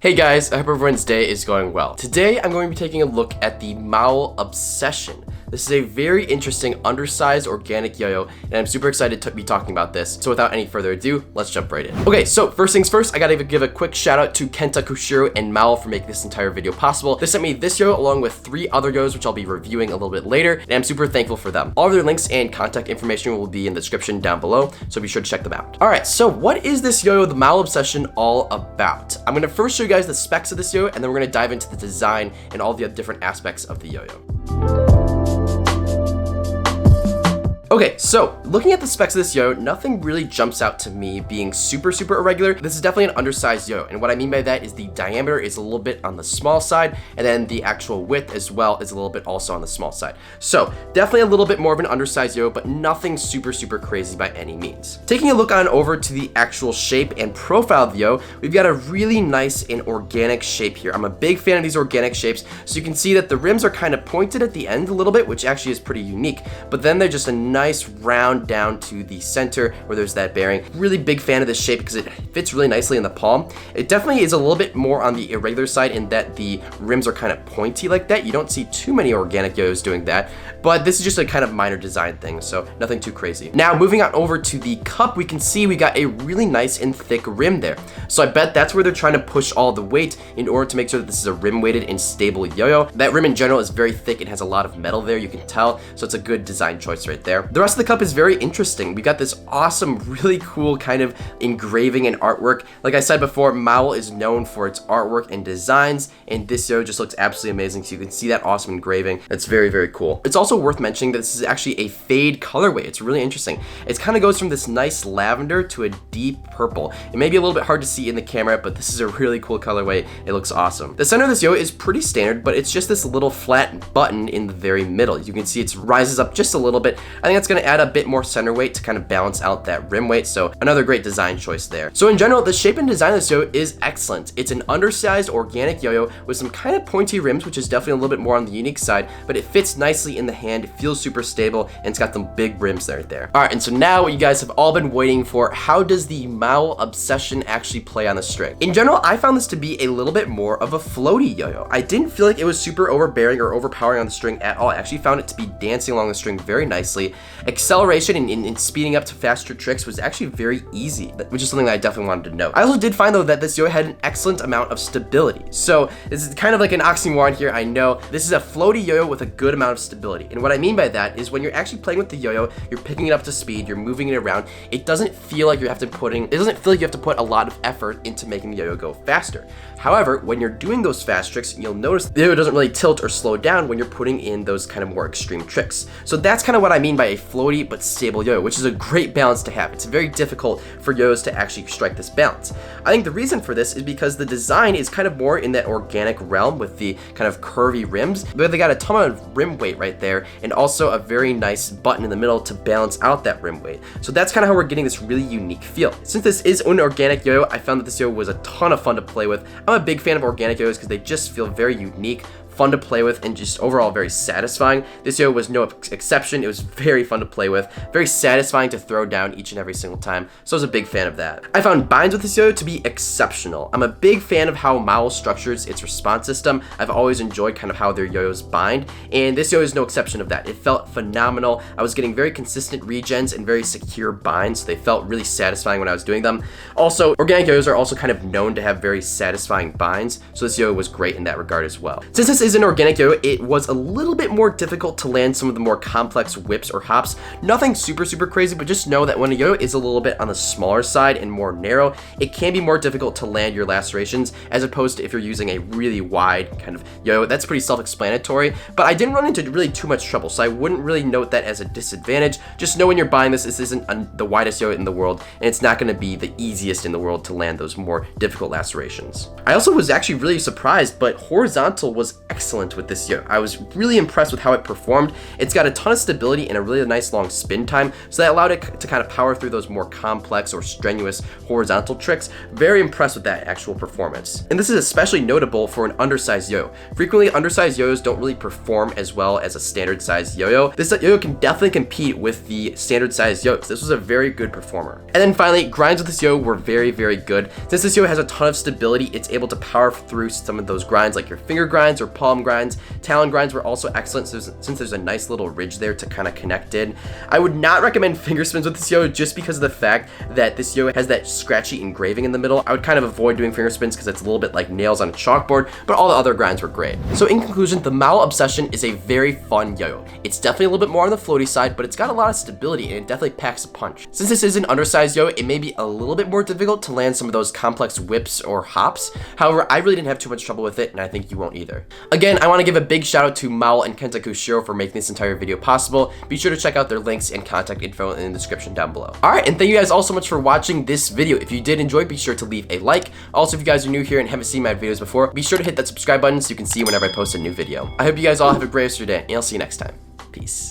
Hey guys, I hope everyone's day is going well. Today, I'm going to be taking a look at the Mowl Obession. This is a very interesting undersized organic yo-yo, and I'm super excited to be talking about this. So without any further ado, let's jump right in. Okay, so first things first, I gotta give a quick shout out to Kenta Kushiro and Mowl for making this entire video possible. They sent me this yo along with 3 other yo's, which I'll be reviewing a little bit later, and I'm super thankful for them. All of their links and contact information will be in the description down below, so be sure to check them out. All right, so what is this yo-yo, the Mowl Obession, all about? I'm gonna first show you guys the specs of this yo-yo, and then we're gonna dive into the design and all the different aspects of the yo-yo. Okay, so looking at the specs of this yo, nothing really jumps out to me being super irregular. This is definitely an undersized yo, and what I mean by that is the diameter is a little bit on the small side, and then the actual width as well is a little bit also on the small side. So definitely a little bit more of an undersized yo, but nothing super crazy by any means. Taking a look on over to the actual shape and profile of the yo, we've got a really nice and organic shape here. I'm a big fan of these organic shapes, so you can see that the rims are kind of pointed at the end a little bit, which actually is pretty unique, but then they're just a nice round down to the center where there's that bearing. Really big fan of this shape because it fits really nicely in the palm. It definitely is a little bit more on the irregular side in that the rims are kind of pointy like that. You don't see too many organic yo-yos doing that, but this is just a kind of minor design thing, so nothing too crazy. Now moving on over to the cup, we can see we got a really nice and thick rim there. So I bet that's where they're trying to push all the weight in order to make sure that this is a rim weighted and stable yo-yo. That rim in general is very thick. It has a lot of metal there, you can tell, so it's a good design choice right there. The rest of the cup is very interesting. We got this awesome, really cool kind of engraving and artwork. Like I said before, Mowl is known for its artwork and designs, and this yo just looks absolutely amazing. So you can see that awesome engraving. It's very cool. It's also worth mentioning that this is actually a fade colorway. It's really interesting. It kind of goes from this nice lavender to a deep purple. It may be a little bit hard to see in the camera, but this is a really cool colorway. It looks awesome. The center of this yo is pretty standard, but it's just this little flat button in the very middle. You can see it rises up just a little bit. I think that's going to add a bit more center weight to kind of balance out that rim weight, so another great design choice there. So in general, the shape and design of this yo is excellent. It's an undersized organic yo-yo with some kind of pointy rims, which is definitely a little bit more on the unique side, but it fits nicely in the hand. It feels super stable, and it's got some big rims right there. All right, and so now what you guys have all been waiting for, how does the Mowl Obession actually play on the string? In general, I found this to be a little bit more of a floaty yo-yo. I didn't feel like it was super overbearing or overpowering on the string at all. I actually found it to be dancing along the string very nicely. Acceleration and speeding up to faster tricks was actually very easy, which is something that I definitely wanted to note. I also did find though that this yo had an excellent amount of stability. So this is kind of like an oxymoron here, I know. This is a floaty yo-yo with a good amount of stability. And what I mean by that is when you're actually playing with the yo-yo, you're picking it up to speed, you're moving it around, it doesn't feel like you have to put a lot of effort into making the yo-yo go faster. However, when you're doing those fast tricks, you'll notice the yo-yo doesn't really tilt or slow down when you're putting in those kind of more extreme tricks. So that's kind of what I mean by a floaty but stable yo-yo, which is a great balance to have. It's very difficult for yo-yos to actually strike this balance. I think the reason for this is because the design is kind of more in that organic realm with the kind of curvy rims, but they got a ton of rim weight right there and also a very nice button in the middle to balance out that rim weight. So that's kind of how we're getting this really unique feel. Since this is an organic yo-yo, I found that this yo-yo was a ton of fun to play with. I'm a big fan of organic yo-yos because they just feel very unique, fun to play with, and just overall very satisfying. This yo was no exception. It was very fun to play with, very satisfying to throw down each and every single time, so I was a big fan of that. I found binds with this yo to be exceptional. I'm a big fan of how Mowl structures its response system. I've always enjoyed kind of how their yo-yos bind, and this yo is no exception of that. It felt phenomenal. I was getting very consistent regens and very secure binds, so they felt really satisfying when I was doing them. Also, organic yo-yos are also kind of known to have very satisfying binds, so this yo was great in that regard as well. Since this is an organic yo-yo, it was a little bit more difficult to land some of the more complex whips or hops. Nothing super crazy, but just know that when a yo-yo is a little bit on the smaller side and more narrow, it can be more difficult to land your lacerations as opposed to if you're using a really wide kind of yo-yo. That's pretty self-explanatory, but I didn't run into really too much trouble, so I wouldn't really note that as a disadvantage. Just know when you're buying this, this isn't the widest yo-yo in the world, and it's not going to be the easiest in the world to land those more difficult lacerations. I also was actually really surprised, but horizontal was excellent with this yo. I was really impressed with how it performed. It's got a ton of stability and a really nice long spin time, so that allowed it to kind of power through those more complex or strenuous horizontal tricks. Very impressed with that actual performance. And this is especially notable for an undersized yo. Frequently, undersized yo-yos don't really perform as well as a standard sized yo-yo. This yo-yo can definitely compete with the standard sized yo-yos. This was a very good performer. And then finally, grinds with this yo were very, very good. Since this yo has a ton of stability, it's able to power through some of those grinds like your finger grinds or palm grinds. Talon grinds were also excellent since there's a nice little ridge there to kind of connect in. I would not recommend finger spins with this yo just because of the fact that this yo has that scratchy engraving in the middle. I would kind of avoid doing finger spins because it's a little bit like nails on a chalkboard, but all the other grinds were great. So in conclusion, the Mowl Obsession is a very fun yo-yo. It's definitely a little bit more on the floaty side, but it's got a lot of stability and it definitely packs a punch. Since this is an undersized yo, it may be a little bit more difficult to land some of those complex whips or hops. However, I really didn't have too much trouble with it, and I think you won't either. Again, I want to give a big shout out to Mowl and Kentaku Shiro for making this entire video possible. Be sure to check out their links and contact info in the description down below. Alright, and thank you guys all so much for watching this video. If you did enjoy, be sure to leave a like. Also, if you guys are new here and haven't seen my videos before, be sure to hit that subscribe button so you can see whenever I post a new video. I hope you guys all have a great rest of your day, and I'll see you next time. Peace.